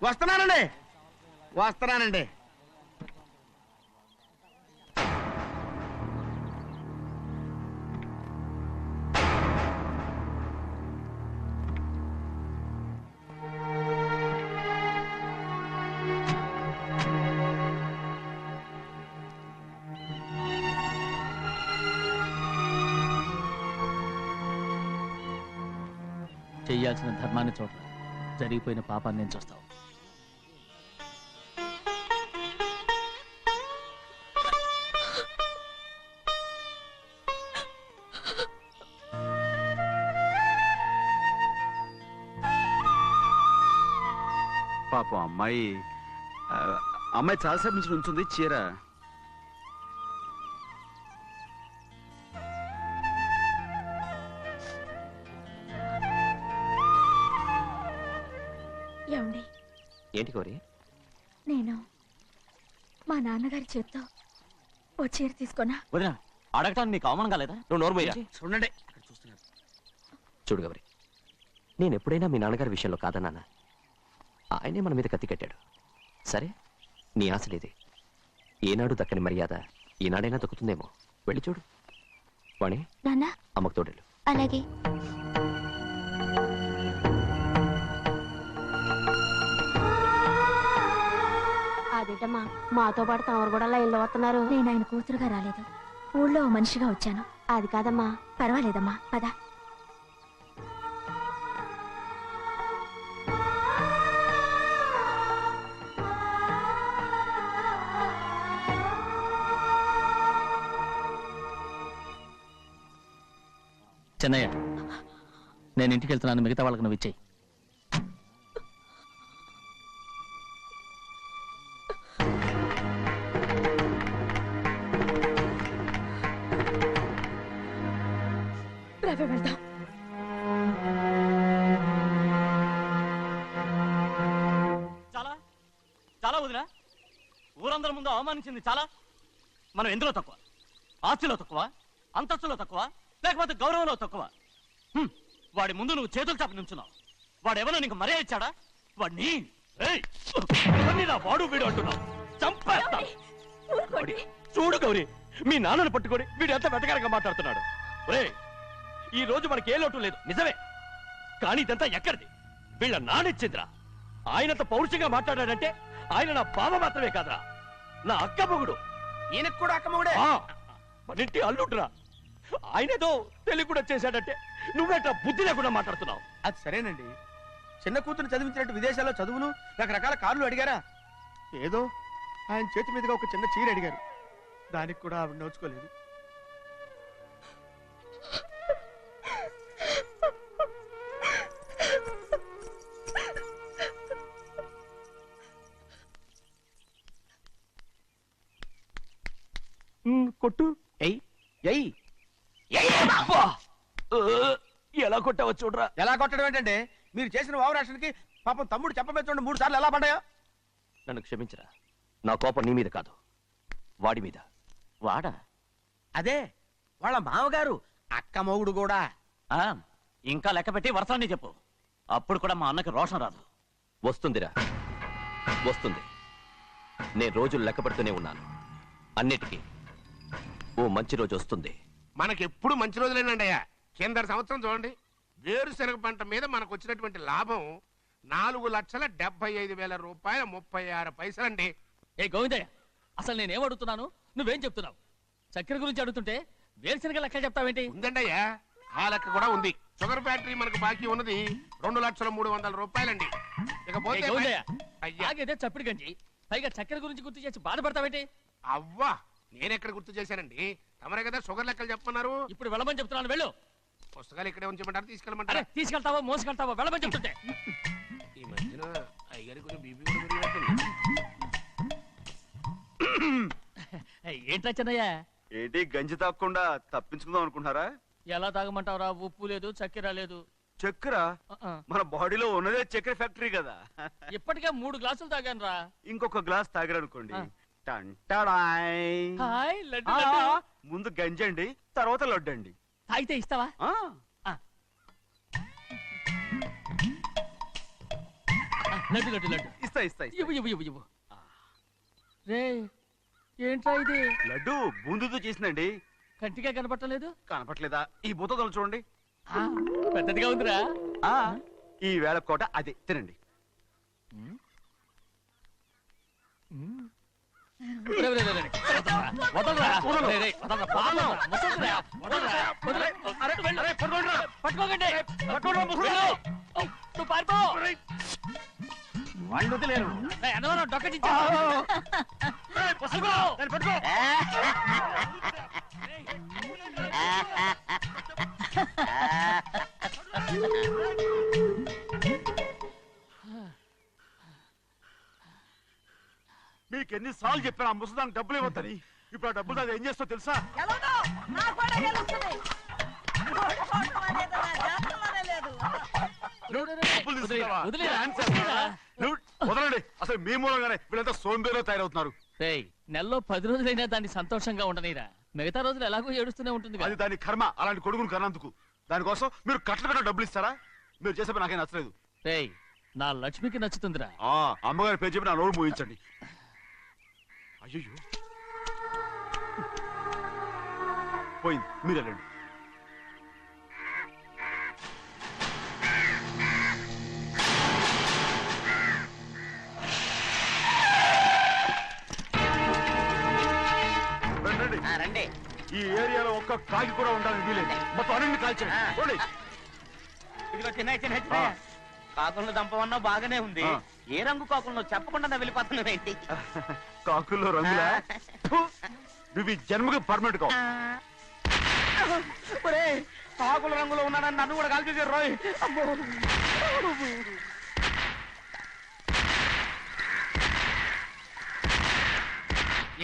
వస్తున్నానండి వస్తున్నానండి. చెయ్యాల్సిన ధర్మాన్ని చూడ జరిగిపోయిన పాపాన్ని నేను చూస్తావు. పాపం అమ్మాయి చాలాసేపు నుంచి ఉంచుంది చీర. ఏంటి కోరి? నేను మా నాన్నగారి చేత్తో ఓ చీర తీసుకున్నా. వదినా, అడగటానికి నీకు అవమానం కాలేదా? నువ్వు నోర్మయ్యా. చూడండి చూడు గౌరి, నేను ఎప్పుడైనా మీ నాన్నగారి విషయంలో కాదన్నానా? ఆయనే మన మీద కత్తి కట్టాడు. సరే, నీ ఆశలేదే. ఏనాడు దక్కని మర్యాద ఈనాడైనా దక్కుతుందేమో. వెళ్ళి చూడు. వాణి, నాన్న అమ్మకు తోడేళ్ళు. అలాగే. అదేటమ్మా, మాతో పాటు తమరు కూడా లైన్లో వస్తున్నారు. నేను ఆయన కూతురుగా రాలేదు, ఊళ్ళో ఓ మనిషిగా వచ్చాను. అది కాదమ్మా. పర్వాలేదమ్మా, పద. చెన్నయ్య, నేను ఇంటికి వెళ్తున్నాను. మిగతా వాళ్ళకి నువ్వు ఇచ్చేయి. వెళ్దాం. చాలా చాలా వదినా, ఊరందరి ముందు అవమానించింది చాలా. మనం ఎందులో తక్కువ? ఆస్తిలో తక్కువ? అంతస్తులో తక్కువ? లేకపోతే గౌరవంలో తక్కువ? వాడి ముందు నువ్వు చేతులు చాపి నుంచున్నావు. వాడెవరో నీకు మర్యాద ఇచ్చాడా? వాడిని వాడు వీడు అంటున్నావు. చంపేస్తా. చూడు గౌరీ, మీ నాన్నను పట్టుకొని వీడు ఎంత వెతకారంగా మాట్లాడుతున్నాడు. ఈ రోజు మనకి ఏ లోటు లేదు, నిజమే. కానీ ఇదంతా ఎక్కడిది? వీళ్ళ నానిచ్చిందిరా. ఆయనంత పౌరుషంగా మాట్లాడాడంటే ఆయన నా బావ మాత్రమే కాదురా, నా అక్క మొగుడు. ఈయనకు కూడా అక్క మొగుడే. మనింటి అల్లుడురా. ఆయనేదో తెలివి కూడా చేశాడంటే నువ్వేట్లా బుద్ధి లేకుండా మాట్లాడుతున్నావు. అది సరేనండి, చిన్న కూతురు చదివించినట్టు విదేశాల్లో చదువులు, రకరకాల కార్లు అడిగారా? ఏదో ఆయన చేతి మీదుగా ఒక చిన్న చీర అడిగారు, దానికి కూడా ఆవిడ నోచుకోలేదు. కొట్టు. ఎలా కొట్టావో చూడరా. ఎలా కొట్టడం ఏంటంటే, మీరు చేసిన వావరాక్షణకి పాపం తమ్ముడు చెప్పబెట్టండి 3 సార్లు ఎలా పడ్డాయో. నన్ను క్షమించరా. నా కోపం నీ మీద కాదు, వాడి మీద. వాడా? అదే వాళ్ళ మామగారు అక్క మొగుడు కూడా. ఇంకా లెక్క పెట్టి వరసాన్ని చెప్పు, అప్పుడు కూడా మా అన్నకి రోషం రాదు. వస్తుందిరా, వస్తుంది. నేను రోజులు లెక్క పెడుతూనే ఉన్నాను. అన్నిటికీ ఓ మంచి రోజు వస్తుంది. మనకెప్పుడు మంచి రోజులేనండి అయ్యా. కింద సంవత్సరం చూడండి, వేరుశనగ పంట మీద మనకు వచ్చినటువంటి లాభం 4,75,000 రూపాయల 36 పైసలండి. ఏ గోవిందయ్య, అసలు నేనేం అడుగుతున్నాను, నువ్వేం చెప్తున్నావు? చక్కెర గురించి అడుగుతుంటే వేరుశనగ లెక్క చెప్తావేంటి? ఉందండి అయ్యా, ఆ లెక్క కూడా ఉంది. షుగర్ ఫ్యాక్టరీ మనకు బాకీ ఉన్నది 2,03,00,000 రూపాయలండి. ఇకపోతే చప్పిడి గంజి, పైగా చక్కెర గురించి గుర్తు చేసి బాధపడతావేంటి? అవ్వా, నేనెక్కడ గుర్తు చేశానండి, తమరే కదా షుగర్ లెక్కలు చెప్పమన్నారు. ఇప్పుడు వెళ్ళమని చెప్తున్నాను, వెళ్ళు. పుస్తకాలు ఇక్కడే ఉంచమంటారు, తీసుకెళ్ళమంటారా? తీసుకెళ్తావా మోసుకెళ్తావా? వెళ్ళమని చెప్తుంటే. ఈ మధ్యన అయ్యగారి కొంచెం బీపీ కూడా పెరిగినట్టుంది. ఏంట్రా చిన్నయ్య? ఏంటి గంజి తాగకుండా తప్పించుకుందాం అనుకుంటున్నారా? ఎలా తాగమంటావురా? ఉప్పు లేదు, చక్కెర లేదు. చక్కెర మన బాడీలో ఉన్నదే చక్కెర ఫ్యాక్టరీ కదా. ఇప్పటికే 3 గ్లాసులు తాగాను రా. ఇంకొక గ్లాస్ తాగారనుకోండి, ముందు గంజండి, తర్వాత లడ్డండి. తాగితే ఇస్తావా? లడ్డు లడ్డు లడ్డు ఇస్తా ఇస్తా ఇస్తా. ఇవ్వు ఇవ్వు ఇవ్వు ఇవ్వు రే ఏంట్రా ఇది లడ్డు బూందుతో చేసిందండి. కంటిగా కనపట్టలేదు కనపట్లేదా? ఈ బూతలు చూడండి. పెద్దదిగా ఉందిరా ఆ ఈ వేళ కోట అదే తినండి. రే, రే, రే, రే. వదలరా. రే, రే, వదలరా. పాపం. ముసలిరా. వదలరా. వదలరా. పట్టుకోకండి. వెళ్ళు. నువ్వు పారిపో. వాళ్ళు వదిలేరు. రే, అన్నవరం డొక్కచించా. పట్టుకో. పట్టుకో. మీకు ఎన్నిసార్లు చెప్పాను ఆ ముసదానికి డబ్బులు ఇవ్వద్దని. ఇప్పుడు ఆ డబ్బులు అది ఏం చేస్తో తెలుసా? డబ్బులు తీసుకుంటావా? వదిలేరా. డాన్స్ చేస్తావా? నువ్వు వదలండి. అసలు మీ మూలంగానే వీళ్ళంతా సోంబేలో తయారవుతున్నారు. రేయ్, నెలలో 10 రోజులైనా దాన్ని సంతోషంగా ఉండనీరా. మిగతా రోజులు ఎలాగో ఏడుస్తూనే ఉంటుంది అది కదా. దాని కర్మ. అలాంటి కొడుకును కన్నందుకు దానికోసం మీరు కట్ల డబ్బులు ఇస్తారా? మీరు చేసే పని నాకేం నచ్చలేదు. రేయ్, నా లక్ష్మికి నచ్చుతుందిరా. ఆ అమ్మగారి పేరు చెప్పి నా నోరు మూయించండి. అయ్యో పోయింది. మీరు వెళ్ళండి. రండి. ఈ ఏరియాలో ఒక్క కాకి కూడా ఉండాలని వీలేదు. మొత్తం అన్ని కాల్చండి. పోండి. ఇదిగో చిన్న చిన్న చిన్న కాకులను దంపమన్నా బాగానే ఉంది. ఆ. ఏ రంగు కాకులను చెప్పకుండా వెళ్ళిపోతున్నావు ఏంటి? కాకుల్లో రంగులా? ఫు! నువ్వు ఈ జన్మకి పర్మనెంట్ కావు. కాకుల రంగులో ఉన్నానని నన్ను కూడా కాల్చేసారు రోయ్. అమ్మో.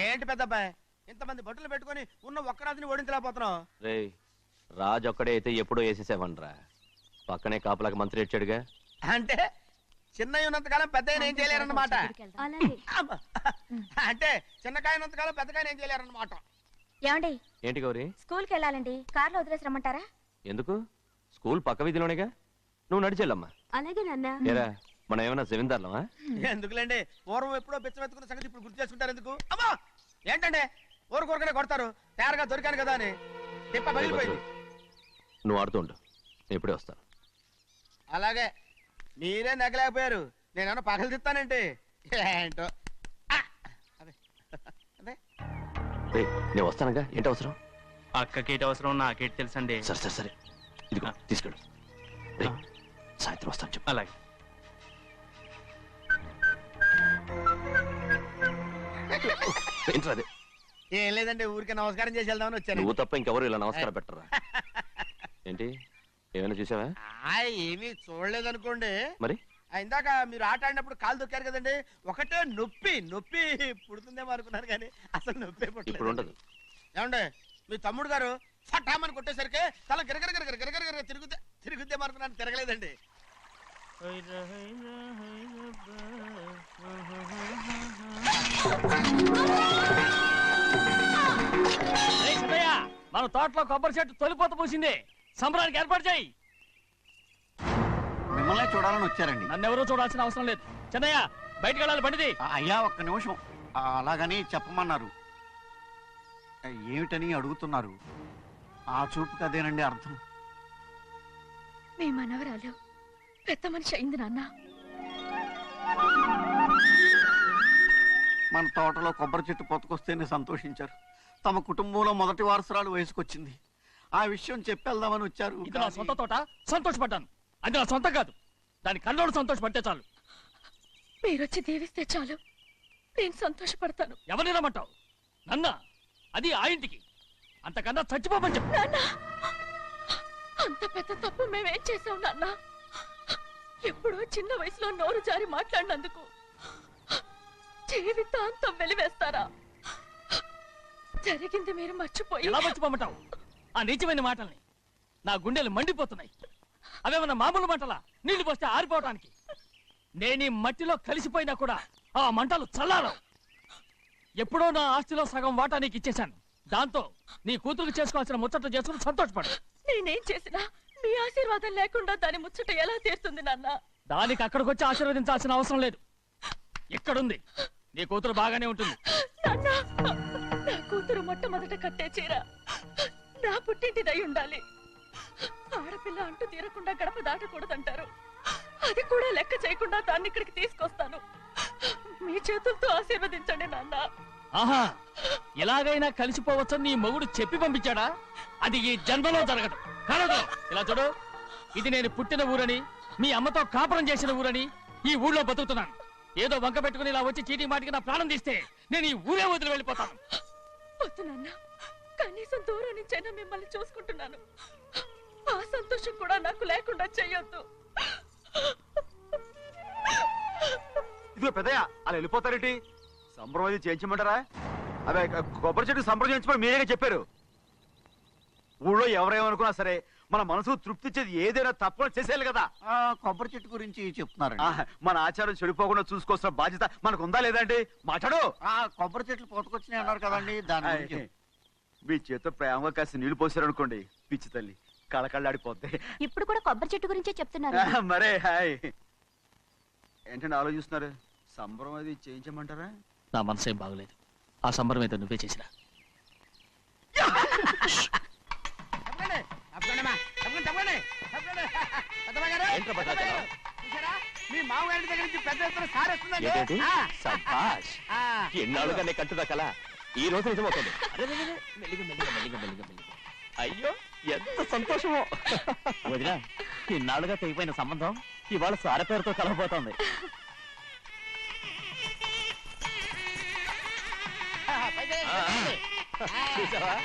ఏంటి పెద్దబ్బాయ్, ఇంతమంది బట్టలు పెట్టుకొని ఉన్న ఒక్కరాజుని ఓడించలేకపోతున్నావు? రే రాజు ఒక్కడే అయితే ఎప్పుడో వేసేసేవనరా. పక్కనే కాపులకు మంత్రి ఇచ్చాడుగా. అంటే చిన్నయ్య ఉన్నంతకాలం పెద్ద ఏం చేయలేరన్నమాట. అమ్మ. అంటే చిన్నకాయ ఉన్నంతకాలం పెద్దకాయ ఏం చేయలేరన్నమాట. ఏమండి, ఏంటి గౌరీ? స్కూల్కి వెళ్ళాలండి. కార్లో వదిలేసి రమ్మంటారా? ఎందుకు? స్కూల్ పక్క వీధిలోనేగా. నువ్వు నడిచెళ్ళమ్మా. అలాగే నాన్న. ఏరా మనం ఏమైనా జమీందార్లమా? ఎందుకులేండి, పూర్వం ఎప్పుడో పిచ్చమెత్తుకున్న సంగతి ఇప్పుడు గుర్తు చేసుకుంటారు ఎందుకు? అమ్మా ఏంటంటే ఊరుకోరుకనే కొడతారు. తయారుగా దొరికాను కదా అని తిప్ప పగిలిపోయింది. నువ్వు ఆడుతూ ఉండు, నేను ఇప్పుడే వస్తాను. అలాగే మీరే నగలేకపోయారు, నేనేమన్నా పగలు తిస్తానంటే ఏంటో. ఆ! అదే అదే రే నేను వస్తానుగా. ఏంటి అవసరం? అక్కకేటి అవసరం నాకేటి తెలుసండి. సరే సరే సరే, ఇదిగో తీసుకెళ్ళు. రే సాయంత్రం వస్తాను చెప్పు. అలాగే. ఏంట్రా అదే? ఏం లేదండి, ఊరికే నమస్కారం చేసి వెళ్దామని వచ్చాను. నువ్వు తప్ప ఇంకెవరు ఇలా నమస్కారం పెట్టరా? ఏంటి ఏమైనా చూసావా? ఏమీ చూడలేదనుకోండి. మరి ఇందాక మీరు ఆట ఆడినప్పుడు కాలు దొక్కారు కదండి, ఒకటే నొప్పి నొప్పి పుడుతుందేమో అనుకున్నారు కానీ అసలు నొప్పి ఇప్పుడు ఉండదు. ఏమండి మీ తమ్ముడు గారు ఫటామని కొట్టేసరికి తల గిరగర గిరగర గిరగర గిరగర తిరుగుద్దేమో అనుకున్నాను, తిరగలేదండి. మన తోటలో కొబ్బరి చెట్టు తొలిపోత పూసింది. సంబరానికి ఏర్పాటు చేయి. మిమ్మల్ని చూడాలని వచ్చారండి. నన్నెవరూ చూడాల్సిన అవసరం లేదు. చెన్నయ్య బయటికి వెళ్ళాలి, బండిది. అయ్యా ఒక్క నిమిషం. అలాగని చెప్పమన్నారు. ఏమిటని అడుగుతున్నారు? ఆ చూపుకి అదేనండి అర్థం. మీ మనవరాలు పెద్ద మనిషి అయింది నాన్న. మన తోటలో కొబ్బరి చెట్టు పొత్తుకొస్తేనే సంతోషించారు. తమ కుటుంబంలో మొదటి వారసురాలు వయసుకొచ్చింది. ఆ విషయం చెప్పేద్దామని వచ్చారు. ఇది నా సొంత తోట, సంతోషపడ్డాను. అది నా సొంతం కాదు. దాని కళ్ళోడు సంతోషపడితే చాలు. మీరొచ్చి దీవిస్తే చాలు, నేను సంతోషపడతాను. ఎవరిని రమ్మంటావు? నన్న? అది ఆ ఇంటికి. అంతకన్నా చచ్చిపోమని చెప్పు. నాన్న, అంత పెద్ద తప్పు మేమేం చేసాం నాన్న? ఎప్పుడో చిన్న వయసులో నోరు జారి మాట్లాడినందుకు జీవితాంతం వెలివేస్తారా? జరిగింది మీరు మర్చిపోయి. ఎలా మర్చిపోమంటావు ఆ నీచమైన మాటల్ని? నా గుండెలు మండిపోతున్నాయి. అవేమన్నా మామూలు మంటలా నీళ్లు పోస్తే ఆరిపోవటానికి? నేను ఈ మట్టిలో కలిసిపోయినా కూడా ఆ మంటలు చల్లారవు. ఎప్పుడో నా ఆస్తిలో సగం వాటా నీకు ఇచ్చేశాను. దాంతో నీ కూతురు చేసుకోవాల్సిన ముచ్చట చేసుకుని సంతోషపడు. నేనేం చేసినా మీ ఆశీర్వాదం లేకుండా దాని ముచ్చట ఎలా తీరుతుంది నాన్న? దానికి అక్కడికి వచ్చి ఆశీర్వదించాల్సిన అవసరం లేదు. ఎక్కడుంది? నీ కూతురు బాగానే ఉంటుంది. నాన్నా, నా కూతురు మొట్టమొదట కట్టే చీర నా పుట్టింటిదై ఉండాలి. ఆడపిల్ల అంటూ తీరకుండా గడప దాటకూడదంటారు. అది కూడా లెక్క చేయకుండా దాన్ని ఇక్కడికి తీసుకొస్తాను. మీ చేతులతో ఆశీర్వదించండి నాన్న. ఆహా, ఎలాగైనా కలిసిపోవచ్చని నీ మొగుడు చెప్పి పంపించాడా? అది ఈ జన్మలో జరగదు. కలదు. ఇలా చూడు, ఇది నేను పుట్టిన ఊరని, మీ అమ్మతో కాపురం చేసిన ఊరని ఈ ఊళ్ళో బతుకుతున్నాను. ఏదో వంక పెట్టుకుని ఇలా వచ్చి చీటీ మాటికి నా ప్రాణం తీస్తే నేను ఈ ఊరే వదిలి వెళ్ళిపోతాను. వద్దు నాన్న, కనీసం దూరం నుంచైనా మిమ్మల్ని చూసుకుంటున్నాను. ఆ సంతోషం కూడా నాకు లేకుండా చెయ్యొద్దు. ఇదిగో పెద్దయ్య, అలా వెళ్ళిపోతారేంటి? సంబరం అది చేయించమంటారా? అదే కొబ్బరి చెట్టు సంబరం చేయించమని మీరేగా చెప్పారు. ఊళ్ళో ఎవరేమనుకున్నా సరే మన మనసు తృప్తి ఇచ్చేది ఏదైనా తప్పకుండా చేసేయాలి కదా. కొబ్బరి చెట్టు గురించి చెప్తున్నారు. మన ఆచారం చెడిపోకుండా చూసుకోవాల్సిన బాధ్యత మనకు ఉందా లేదండి? మాట్లాడు. కొబ్బరి చెట్లు పోతకొచ్చినాయి అన్నారు కదండి, దాని గురించి. మీ చేత ప్రేమగా కాసి నీళ్లు పోసారనుకోండి, పిచ్చి తల్లి కళకళ్ళాడిపోద్ది. ఇప్పుడు కూడా కొబ్బరి చెట్టు గురించే చెప్తున్నారు. మరే హాయ్ ఏంటంటే ఆలోచిస్తున్నారు? సంబరం అది చేయించమంటారా? నా మనసు ఏం బాగలేదు. ఆ సంబరం ఏదో నువ్వే చేసినా. మీ మామగారి దగ్గర నుంచి పెద్ద ఎత్తున సార్ వస్తుందండి. ఎన్నాళ్ళుగానే కట్టుదా కల ఈ రోజు నిజమవుతుంది. అయ్యో ఎంత సంతోషమో. వదినా, ఇన్నాళ్ళుగా తెగిపోయిన సంబంధం ఇవాళ సార పేరుతో కలవబోతోంది. చూసావా?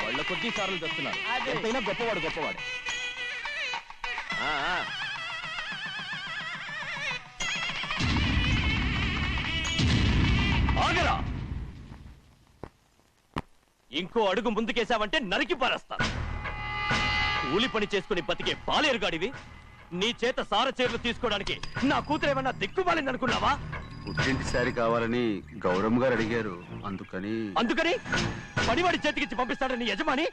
వాళ్ళ కొద్ది సార్లు తెస్తున్నారు. ఎంతైనా గొప్పవాడు గొప్పవాడు. ఆగరా, ఇంకో అడుగు ముందుకేసావంటే నరికి పారేస్తాను. కూలి పని చేసుకుని బతికే బాలేరుగాడివి. నీ చేత సార చీరలు తీసుకోవడానికి నా కూతురు ఏమన్నా దిక్కుమాలింది అనుకున్నావా? పుట్టింటి సారి కావాలని గౌరమ్మ గారు అడిగారు, అందుకని పడివాడి చేతికిచ్చి పంపిస్తాడని యజమాని.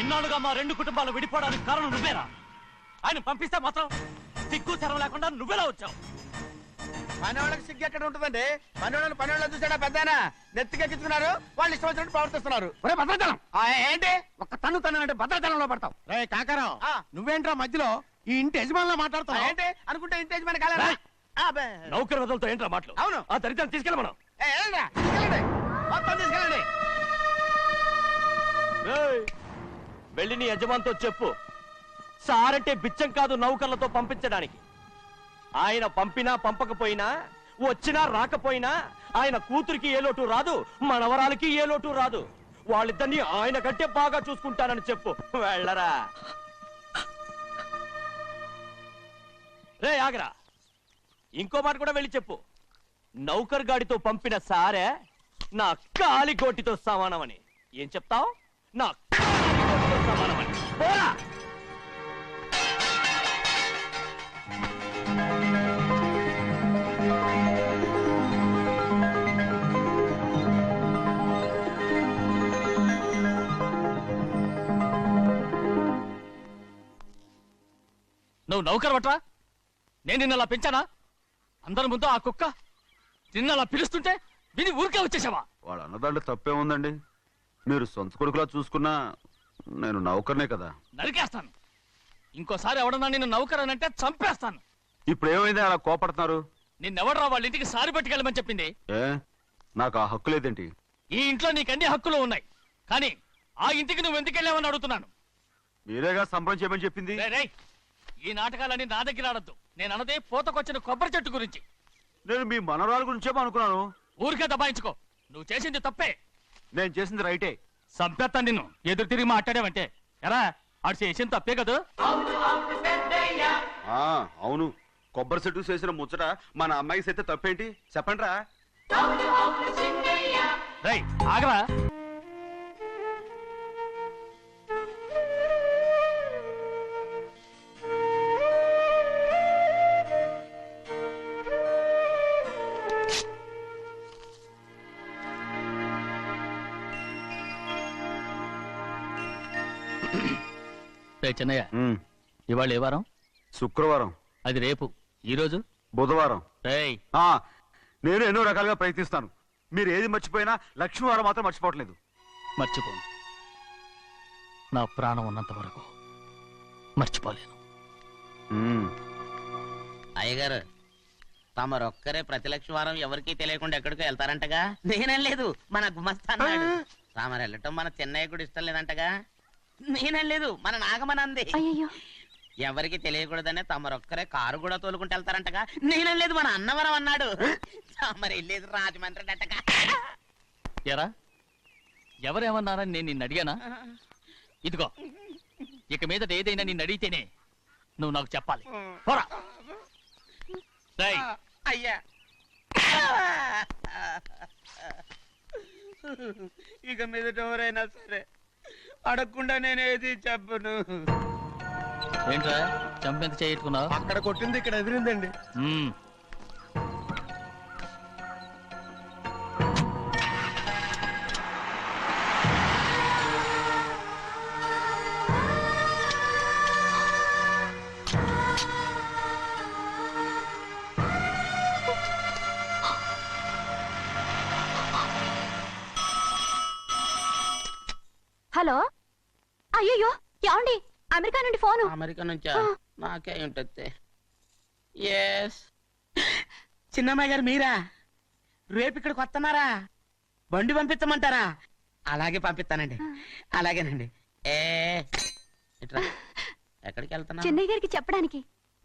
ఇన్నాళ్ళుగా మా రెండు కుటుంబాలు విడిపోవడానికి కారణం నువ్వేరా? ఆయన పంపిస్తే మాత్రం సిగ్గు శరం లేకుండా నువ్వెలా వచ్చావు? పనివాళ్ళకి సిగ్గు ఎక్కడ ఉంటుందండి? పనివాళ్ళని చూసాడా పెద్దాయన? నెత్తికెక్కించుకున్నారు, వాళ్ళు ఇష్టం వచ్చినట్టు ప్రవర్తిస్తున్నారు. భద్రాచలం ఏంటి ఒక్క తన్ను తనంటే భద్రాచలంలో పడతావు. రే కాకారావు, నువ్వేంట్రా మధ్యలో ఈ ఇంటి యజమానిలో మాట్లాడుతావు? ఏంటి అనుకుంటే ఇంటి యజమాని కాలేదా? నౌకర్ వదలతో ఏంట్రా మాటలు? అవును. ఆ దరిద్రాన్ని తీసుకెళ్ళ మనం. తీసుకెళ్ళండి, మొత్తం తీసుకెళ్ళండి. వెళ్ళి నీ యజమానితో చెప్పు, సారంటే బిచ్చం కాదు నౌకర్లతో పంపించడానికి. ఆయన పంపినా పంపకపోయినా, వచ్చినా రాకపోయినా ఆయన కూతురికి ఏ లోటు రాదు, మనవరాలకి ఏ లోటు రాదు. వాళ్ళిద్దరినీ ఆయన కంటే బాగా చూసుకుంటానని చెప్పు. వెళ్ళరా. రే ఆగరా, ఇంకో మాట కూడా వెళ్ళి చెప్పు. నౌకర్ గాడితో పంపిన సారే నా కాలి గోటితో సమానమని. ఏం చెప్తావు? నా కాలి గోటితో సమానమని. పోరా. నువ్వు నౌకర్ పట్రా? నేను నిన్నలా పెంచానా? అందరి ముందు ఆ కుక్క నిన్నలా పిలుస్తుంటే విని ఊరికే వచ్చేసావా? వాళ్ళ అన్నదాంట్లో తప్పే ఉందండి. మీరు సొంత కొడుకులా చూసుకున్నా నేను నౌకర్నే కదా. నరికేస్తాను. ఇంకోసారి ఎవడన్నా నిన్ను నౌకర్ అని అంటే చంపేస్తాను. ఇప్పుడు ఏమైంది అలా కోపడుతున్నారు? నిన్నెవడరా వాళ్ళ ఇంటికి సారి పట్టుకెళ్ళమని చెప్పింది? ఏ నాకు ఆ హక్కు లేదేంటి? ఈ ఇంట్లో నీకన్ని హక్కులు ఉన్నాయి, కానీ ఆ ఇంటికి నువ్వు ఎందుకు వెళ్ళావని అడుగుతున్నాను. మీరేగా సంబరం చేయమని చెప్పింది. ఈ నాటకాలన్నీ నా దగ్గర ఆడద్దు. నేను అన్నదే పూతకొచ్చిన కొబ్బరి చెట్టు గురించి. నేను మీ మనవరాల గురించేమో అనుకున్నాను. ఊరికే దబాయించుకో. నువ్వు చేసింది తప్పే. నేను చేసింది రైటే. సంపేత్తాను నిన్ను ఎదురు తిరిగి మాట్లాడావంటే. ఎరా, ఆడు చేసింది తప్పే కదా? అవును, కొబ్బరి చెట్టు చేసిన ముచ్చట మన అమ్మాయి చేస్తే తప్పేంటి చెప్పండి రా. రై ఆగరా. చిన్నయ్య, ఇవాళ ఏ వారం? శుక్రవారం. అది రేపు. ఈ రోజు బుధవారం. రేయ్, నేను ఎన్నో రకాలుగా ప్రయత్నిస్తాను. మీరు ఏది మర్చిపోయినా లక్ష్మీవారం మాత్రం మర్చిపోవట్లేదు. మర్చిపోను. నా ప్రాణం ఉన్నంత వరకు మర్చిపోలేను. అయ్యగారు, తమరొక్కరే ప్రతి లక్ష్మీవారం ఎవరికీ తెలియకుండా ఎక్కడికో వెళ్తారంటగా? నేనేం లేదు, మన గుమస్తా అన్నాడు. తామరు వెళ్ళటం మన చెన్నయ్య కూడా ఇష్టం లేదంటగా? నేనేం లేదు, మన నాగమనంది. ఎవరికి తెలియకూడదనే తమరొక్కరే కారు కూడా తోలుకుంటూ వెళ్తారంటగా? నేనేం లేదు, మన అన్నవరం అన్నాడు. తమరు వెళ్ళేది రాజమండ్రి అంటగా? ఎరా, ఎవరేమన్నారని నేను నిన్ను అడిగానా? ఇదిగో, ఇక మీదట ఏదైనా నిన్ను అడిగితేనే నువ్వు నాకు చెప్పాలి. పోరా. అయ్యా, ఇక మీదట ఎవరైనా సరే అడగకుండా నేనేది చెప్పను. ఏంట్రా చంపెంత చేయించుకున్నావు? అక్కడ కొట్టింది ఇక్కడ ఎదిరిందండి. హలో, అయ్యో ఏమండి, అమెరికా నుండి ఫోను. అమెరికా నుంచా? నాకే ఉంటుంది. ఎస్, చిన్నమ్మాయి గారు మీరా? రేపు ఇక్కడికి వస్తున్నారా? బండి పంపించమంటారా? అలాగే పంపిస్తానండి. అలాగేనండి. ఇట్లా ఎక్కడికి వెళ్తున్నా? చెన్నై గారికి చెప్పడానికి.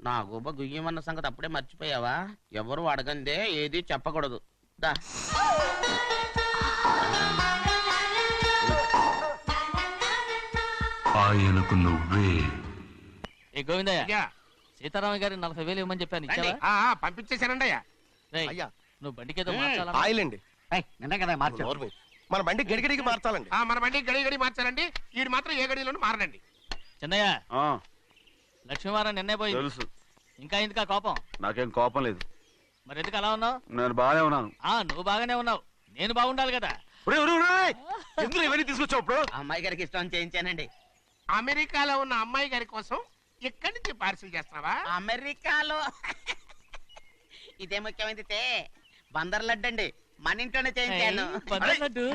నా గుబ్బ గుయ్యమన్న సంగతి అప్పుడే మర్చిపోయావా? ఎవరు అడగందే ఏది చెప్పకూడదు. దా, ఆయనకు నువ్వే. ఏ గోవిందయ్య, సీతారామ గారి 40,000 ఇవ్వమని చెప్పాను, ఇచ్చావా? పంపించేశానండి అయ్యా. అయ్యా, నువ్వు బండికేదో మార్చాలా? ఆయిల్ అండి. మన బండి గడిగడికి మార్చాలండి. మన బండి గడి గడి మార్చాలండి. వీడు మాత్రం ఏ గడిలోనూ మారనండి. చిన్నయ్య, లక్ష్మీవారం నిన్నే పోయింది. తెలుసు. ఇంకా ఎందుకా కోపం? నాకేం కోపం లేదు. మరి ఎందుకు అలా ఉన్నావు? నేను బాగానే ఉన్నాను. నువ్వు బాగానే ఉన్నావు, నేను బాగుండాలి కదా. ఎందుకు ఇవన్నీ తీసుకొచ్చావు? అమ్మాయి గారికి ఇష్టం చేయించానండి. అమెరికాలో ఉన్న అమ్మాయి గారి కోసం ఎక్కడి నుంచి పార్సిల్ చేస్తున్నావా? అమెరికాలో ఇదే ముఖ్యమైనది. బందర్ లడ్డు అండి, మన ఇంట్లోనే చేయించాను.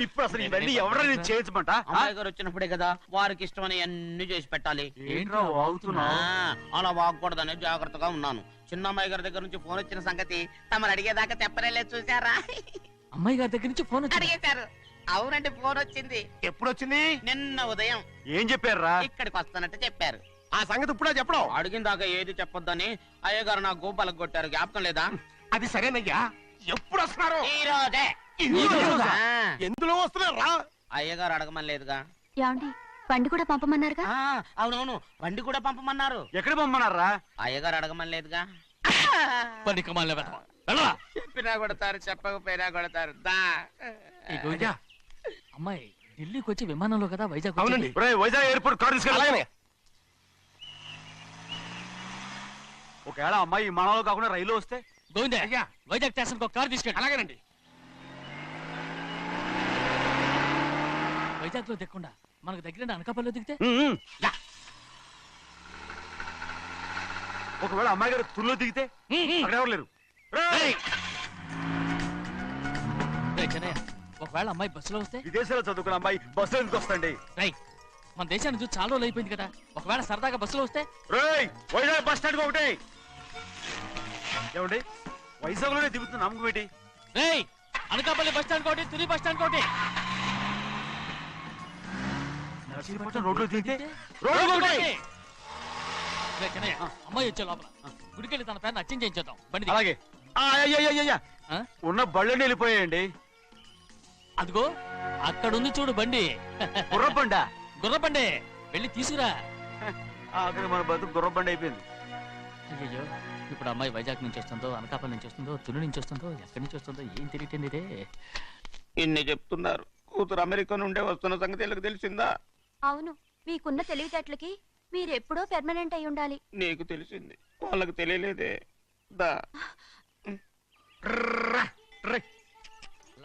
ఇప్పుడు అసలు ఇవన్నీ ఎవరైనా చేయించమంట? అమ్మాయి గారు వచ్చినప్పుడే కదా వారికి ఇష్టమని అన్ని చేసి పెట్టాలి. అలా వాగకూడదని జాగ్రత్తగా ఉన్నాను. చిన్న అమ్మాయి గారి దగ్గర నుంచి ఫోన్ వచ్చిన సంగతి తమరు అడిగేదాకా చెప్పలేదు. చూసారా? అమ్మాయి గారి దగ్గర నుంచి ఫోన్ అడిగేశారు. అవునండి, ఫోన్ వచ్చింది. ఎప్పుడు వచ్చింది? నిన్న ఉదయం. ఏం చెప్పారా? ఇక్కడికి వస్తానంటే చెప్పారు. ఆ సంగతి ఇప్పుడే చెప్పడం. అడిగిన దాకా ఏది చెప్పొద్దని అయ్యగారు నా గోపాలకు కొట్టారు. జ్ఞాపకం లేదా? అది సరేనయ్యా, ఎప్పుడు వస్తున్నారు? ఈ రోజే. ఎందులో వస్తున్నారా? అయ్యగారు అడగమని లేదుగా. ఏమండి, బండి కూడా పంపమన్నారుగా? అవునవును, బండి కూడా పంపమన్నారు. ఎక్కడ పంపమన్నారా? అయ్యగారు అడగమని లేదుగా. చెప్పినా కొడతారు, చెప్పకపోయినా కొడతారు. అమ్మాయి ఢిల్లీకి వచ్చి విమానంలో కదా వైజాగ్. అవునండి. వైజాగ్ ఎయిర్పోర్ట్ కార్ తీసుకెళ్ళి. ఒకవేళ అమ్మాయి విమానంలో కాకుండా రైలు వస్తే? గోవిందే, వైజాగ్ స్టేషన్ ఒక కార్ తీసుకెళ్ళి. అలాగేనండి. వైజాగ్ లో దిక్కుండా మనకు దగ్గర అనకాపల్లిలో దిగితే? ఒకవేళ అమ్మాయి గారు తుల్లో దిగితే? అక్కడ ఎవరు లేరు. ఒకవేళ అమ్మాయి బస్సులో వస్తే? విదేశాల్లో చదువుకున్న అమ్మాయి బస్సులో ఎందుకు వస్తండి? మన దేశాన్ని చూసి చాలా రోజులు అయిపోయింది కదా, ఒకవేళ సరదాగా బస్సులో వస్తే? వైజాగ్ బస్ స్టాండ్ ఒకటి ఏమండి, వైజాగ్ లోనే దిగుతున్న నమ్మకం ఏంటి? అనకాపల్లి బస్ స్టాండ్ కోటి, తుని బస్ స్టాండ్ కోటి. రోడ్లో దిగితే అమ్మాయి వచ్చే లోపల గుడికెళ్ళి తన పేరుని అచ్చం చేయించేద్దాం. బండి అలాగే. ఉన్న బళ్ళని వెళ్ళిపోయాయండి. అదిగో అక్కడుంది చూడు బండి. గుర్రబండా? గుర్రబండి, వెళ్ళి తీసుకురా. అక్కడ మన బతుకు గుర్రబండి అయిపోయింది. అయ్యో, ఇప్పుడు అమ్మాయి వైజాగ్ నుంచి వస్తుందో, అనకాపల్లి నుంచి వస్తుందో, తుని నుంచి వస్తుందో, ఎక్కడి నుంచి వస్తుందో ఏం తెలియటండి ఇదే. ఇన్ని చెప్తున్నారు, కూతురు అమెరికా నుండే వస్తున్న సంగతి వీళ్ళకి తెలిసిందా? అవును, మీకున్న తెలివితేటలకి మీరెప్పుడో పెర్మనెంట్ అయి ఉండాలి. నీకు తెలిసింది, వాళ్ళకి తెలియలేదే. దా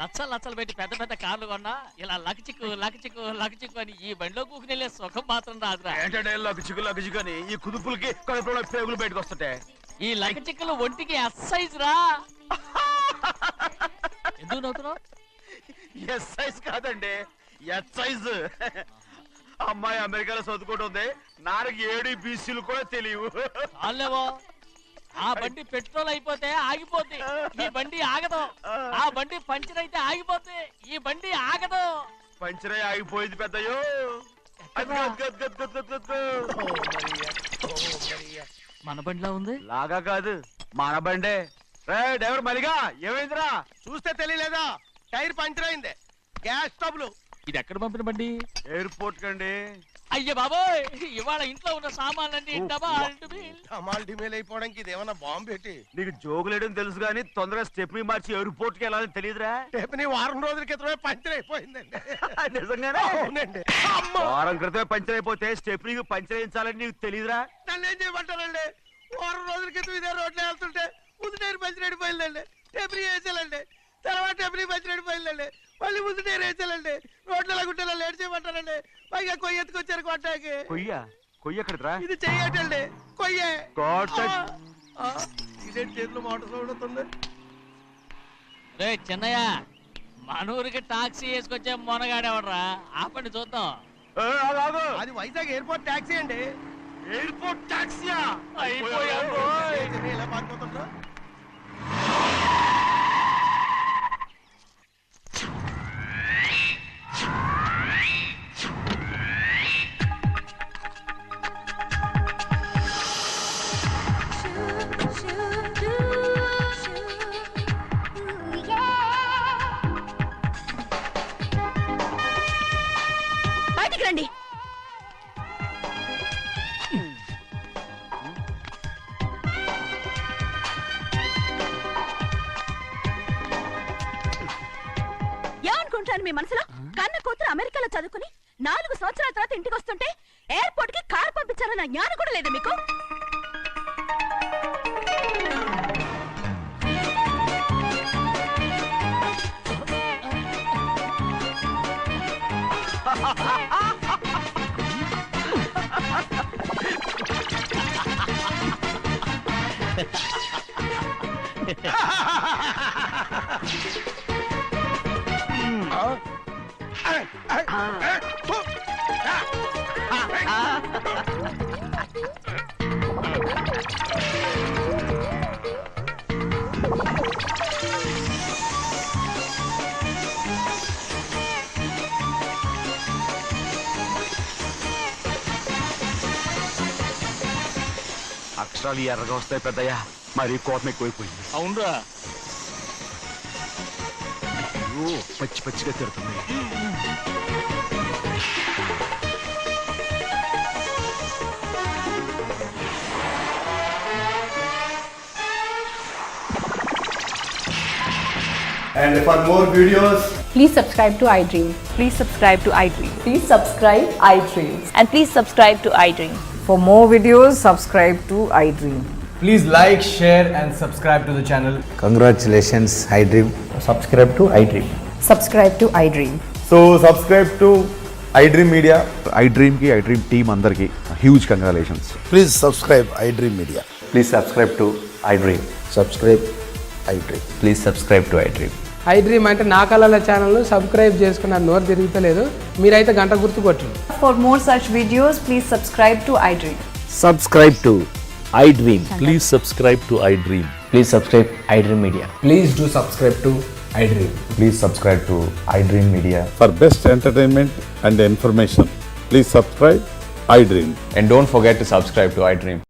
లచ్చలు పెట్టి పెద్ద పెద్ద కార్లు కొన్నా ఇలా లకచిక్కు అని ఈ బండిలో కూకుని వెళ్ళే సుఖం మాత్రం రాదురా. ఏంటంటే లగచిక్కు అని ఈ కుదుపులకి కడుపులో పేగులు బయటకు వస్తుంటాయి. ఈ లకచిక్కులు ఒంటికి ఎక్సైజ్ రా. ఎందుకు నవ్వుతున్నావు? ఎస్ సైజ్ కాదండి, ఎస్ సైజ్. అమ్మాయి అమెరికాలో చదువుకుంటుంది, నాకు 7 బీసీలు కూడా తెలియవు. చాలేవో, ఆ బండి పెట్రోల్ అయిపోతే ఆగిపోద్ది, ఈ బండి ఆగదు. ఆ బండి పంచర్ అయితే ఆగిపోద్ది, ఈ బండి ఆగదు. పంచరే ఆగిపోయింది పెద్దయ్యో. మన బండిలా ఉంది. లాగా కాదు, మన బండే. డ్రైవర్ మలిగా ఏమైందిరా? చూస్తే తెలియలేదా? టైర్ పంచర్ అయింది. Gas trouble. ఇది ఎక్కడ పంపిన బండి? ఎయిర్పోర్ట్ కండి. అయ్య బాబోయ్, ఇవాళ ఇంట్లో ఉన్న సామాన్లన్నీ డమాల్ డిమేల్ అయిపోవడానికి ఇది ఏమన్నా బాంబు పెట్టి? నీకు జోగులేయడం తెలుసు కానీ తొందరగా స్టెప్ని మార్చి ఎయిర్పోర్ట్ కి వెళ్ళాలని తెలియదురా? టేపుని వారం రోజుల క్రితమే పంచర్ అయిపోయిందండి. నిజంగానే? అవునండి. వారం క్రితమే పంచర్ అయిపోతే స్టెప్ని పంచర్ వేయించాలని నీకు తెలియదురా? నన్ను ఏం చేయమంటారండి? వారం రోజుల క్రితం ఇదే రోడ్లో వెళ్తుంటే ముందు టైర్ పంచర్ అయిపోయిందండి. టేపుని వేసాలండి, తర్వాత టేపుని పంచర్ అయిపోయిందండి. మళ్ళీ ముందు టైర్ వేసాలండి. రోడ్లు ఎలాగుంటే లేట్ చేయమంటారండి. పైగా కొయ్య ఎత్తుకొచ్చారు కొట్టాకి. కొయ్య ఎక్కడిరా? ఇది చెయ్యటండి, కొయ్యే. కొట్ట- ఇదే చేతిలో మోటార్ సౌండ్ అవుతుంది. రే చిన్నయ్య, మన ఊరికి టాక్సీ వేసుకొచ్చే మొనగాడేవడరా? ఆపండి చూద్దాం. అది వైజాగ్ ఎయిర్పోర్ట్ టాక్సీ అండి. ఎయిర్పోర్ట్ టాక్సీయా? ఇలా పారిపోతుంటా. బయటికి రండి. ఏమనుకుంటాను మీ మనసులో? కన్న కూతురు అమెరికాలో చదువుకుని 4 సంవత్సరాల తర్వాత ఇంటికి వస్తుంటే ఎయిర్పోర్ట్ కి కారు పంపించాలన్న జ్ఞానం కూడా లేదా మీకు? అక్షరాలు ఎర్రగా వస్తాయి పెద్దయ్యా, మరి కోపం ఎక్కువైపోయింది. అవునరా, పచ్చి పచ్చిగా తిడుతుంది. And for more videos, please subscribe to iDream. Please subscribe to iDream. Please subscribe iDream. And please subscribe to iDream. For more videos, subscribe to iDream. please like, share and subscribe to the channel. Congratulations, iDream. Subscribe to iDream. Subscribe to iDream. So subscribe to iDream Media. iDream ki iDream team అందరికి huge congratulations. Please subscribe iDream Media. Please subscribe to iDream. Subscribe iDream. Please subscribe to iDream. iDream అంటే నా కళల channel subscribe చేసుకున్న నోరు తిరుగుతలేదు, మీరైతే గంట గుర్తు కొట్టండి. For more such videos, please subscribe to iDream. Subscribe to iDream. Please subscribe to iDream. Please subscribe iDream Media. Please do subscribe to iDream. Please subscribe to iDream Media. For best entertainment and information, please subscribe iDream. And don't forget to subscribe to iDream.